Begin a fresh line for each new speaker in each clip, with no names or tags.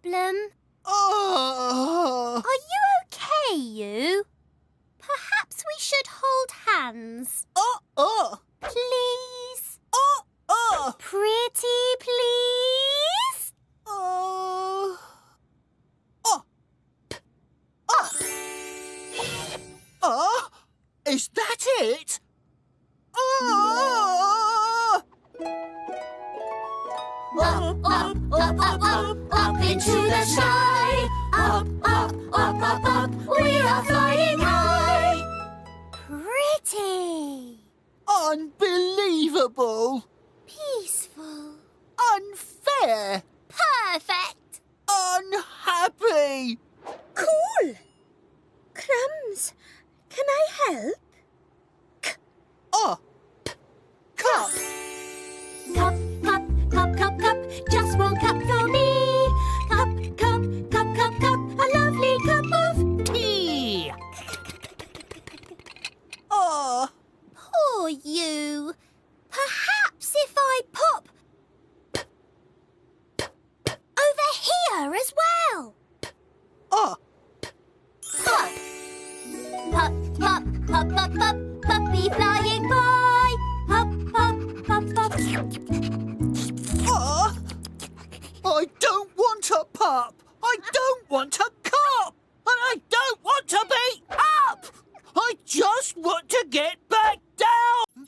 Problem? Are you okay, you? Perhaps we should hold hands. Please? Pretty please?
Is that it?
Up into the sky. Up, we are flying high. Pretty.
Unbelievable!
Peaceful.
Unfair!
Perfect.
Unhappy!
Cool! Crumbs, can I help?
Cup!
Cup, just one cup for me. Cup, a lovely cup of tea. Poor you. Perhaps if I pop over here as well. Pop, puppy flying by. Pop.
I don't want a pup! I don't want a cup! And I don't want to be up! I just want to get back down!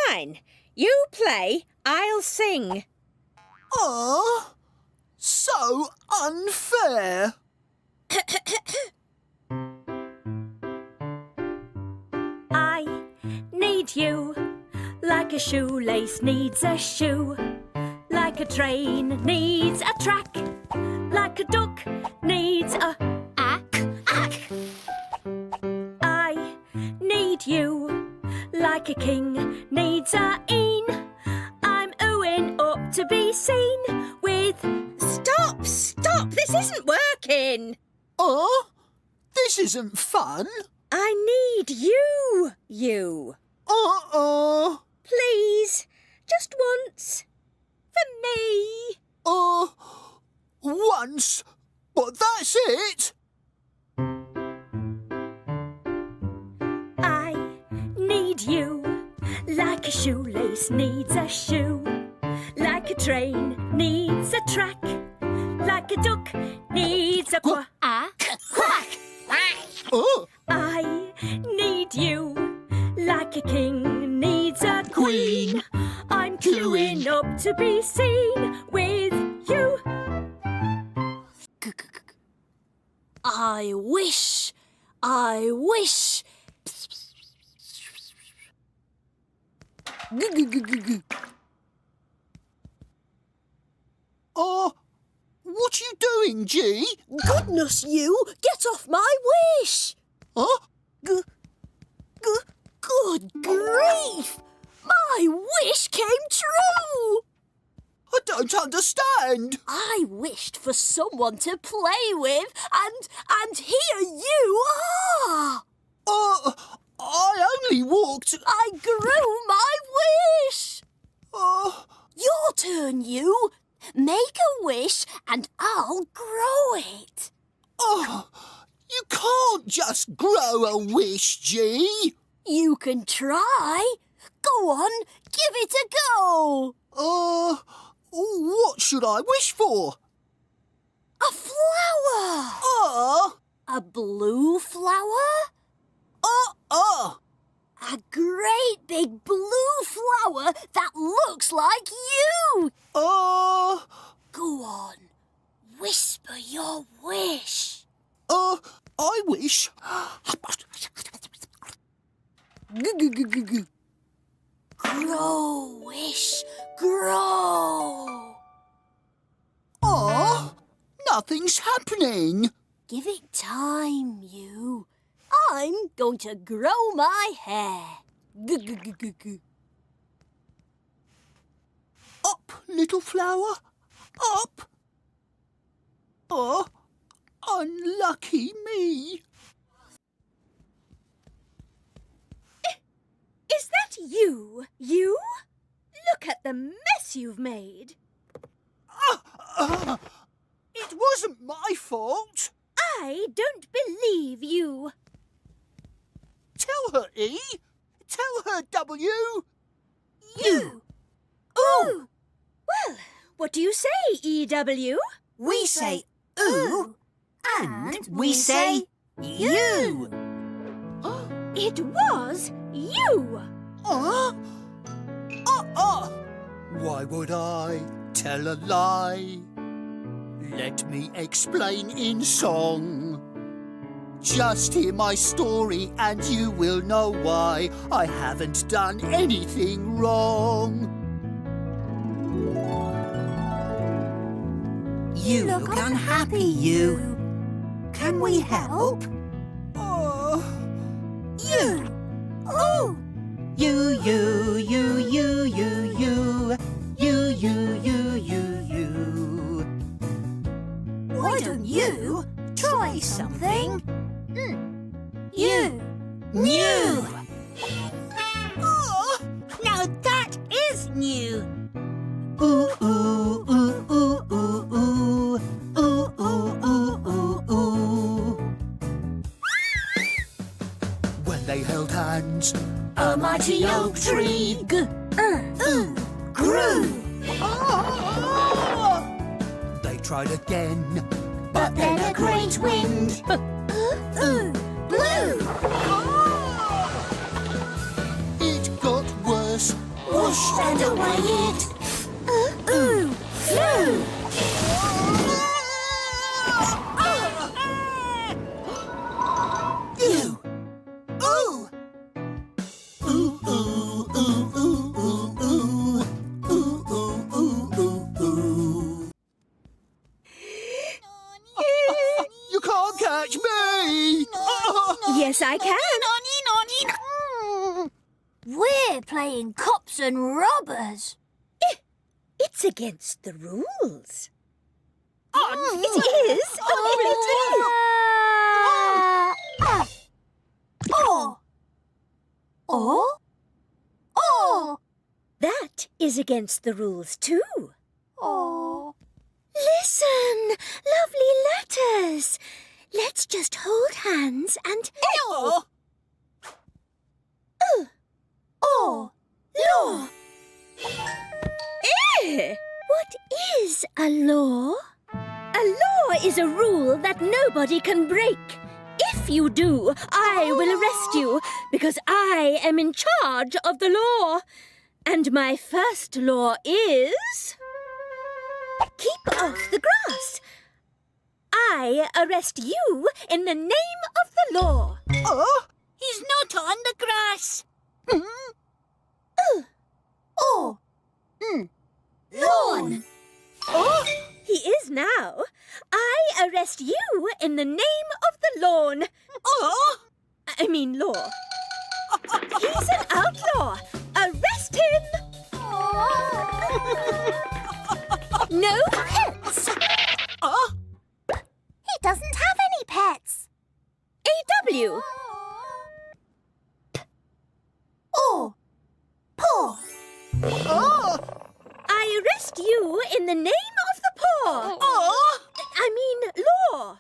Fine. You play, I'll sing.
So unfair!
I need you like a shoelace needs a shoe, like a train needs a track, like a duck needs a ack. I need you like a king needs a een. I'm oohing up to be seen with... Stop! This isn't working!
This isn't fun!
I need you. Please, just once. For me.
Once? But that's it?
I need you like a shoelace needs a shoe, like a train needs a track, like a duck needs a quack. I need you like a king needs a queen. I'm queuing up to be seen with you.
I wish.
What are you doing, G?
Goodness you! Get off my wish! Good grief! My wish came true!
I don't understand.
I wished for someone to play with, and here you are!
I only walked...
I grew my wish! Your turn, you. Make a wish and I'll grow it.
You can't just grow a wish, G.
You can try. Go on, give it a go.
What should I wish for?
A flower. A blue flower. A great big blue flower that looks like you. Go on. Whisper your wish.
I wish.
Grow, wish, grow.
Nothing's happening.
Give it time, you. I'm going to grow my hair.
Up, little flower, up. Oh, unlucky me.
Is that you? You? Look at the mess you've made.
It wasn't my fault.
I don't believe you.
Tell her, E. Tell her, W.
You.
Ooh. Well, what do you say, E.W.?
We say ooh, and we say you.
It was you.
Why would I tell a lie? Let me explain in song. Just hear my story and you will know why I haven't done anything wrong.
You look unhappy, you. Can we help? You. Ooh.
You.
Why don't you try something you new? Now that is new.
Ooh, ooh, ooh, ooh, ooh, ooh. Ooh, ooh, ooh, ooh, ooh. When they held hands,
A mighty oak tree grew.
They tried again,
But then a great wind blew.
it got worse.
Whoosh and away it flew. You. Ooh.
Ooh, ooh, ooh, ooh, ooh, ooh. Ooh, ooh, ooh, ooh, ooh. You can't catch me!
Yes, I can.
We're playing cops and robbers.
It's against the rules. It is. That is against the rules too. Listen, lovely letters. Let's just hold hands and... Law. What is a law? A law is a rule that nobody can break. If you do, I will arrest you because I am in charge of the law. And my first law is... keep off the grass. I arrest you in the name of the law.
He's not on the grass. Lawn.
He is now. I arrest you in the name of the lawn. I mean law. He's an outlaw. Arrest him. No pets.
He doesn't have any pets.
A.W.
Paw.
I arrest you in the name of the paw. I mean law.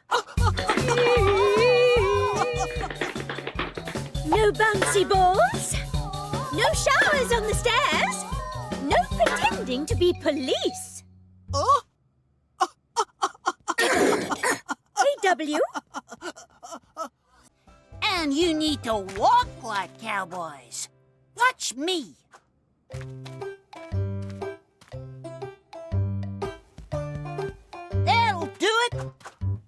No bouncy balls. No showers on the stairs. No pretending to be police. A.W.
And you need to walk like cowboys. Watch me. That'll do it.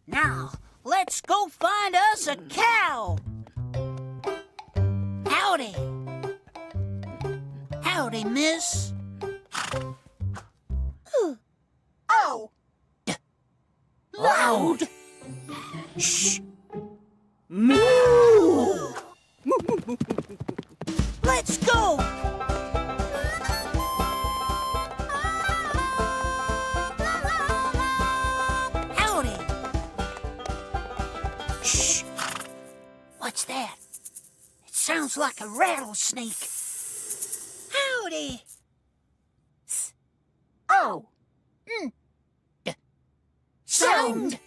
Now, let's go find us a cow. Howdy. Howdy, miss.
Oh! Loud!
Shh. Moo! Let's go! Howdy! Shh! What's that? It sounds like a rattlesnake. Howdy!
Oh!
Sound!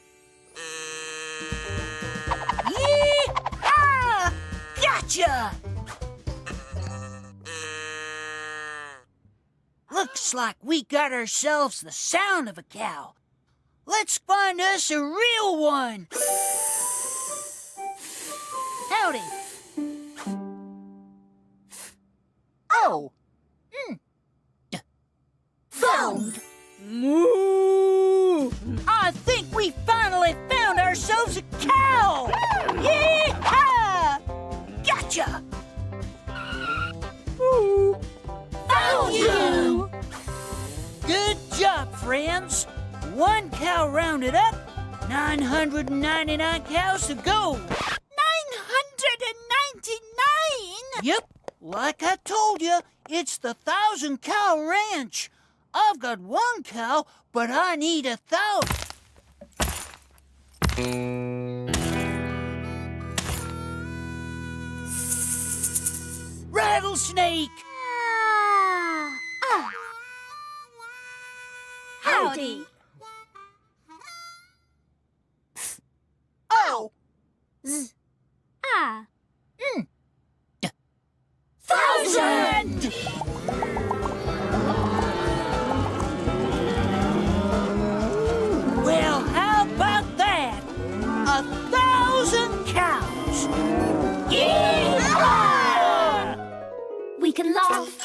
Yee-haw! Gotcha! Looks like we got ourselves the sound of a cow. Let's find us a real one. Howdy.
Oh!
Found. Moo! I think we finally found ourselves a cow! Yee-haw! Gotcha!
Ooh.
Found you! Good job, friends. One cow rounded up, 999 cows to go.
999?
Yep, like I told you, it's the 1,000-cow ranch. I've got one cow, but I need 1,000. Rattlesnake!
Howdy.
Oh!
Ah.
1,000! Well, how about that? 1,000 cows! Yeah!
We can laugh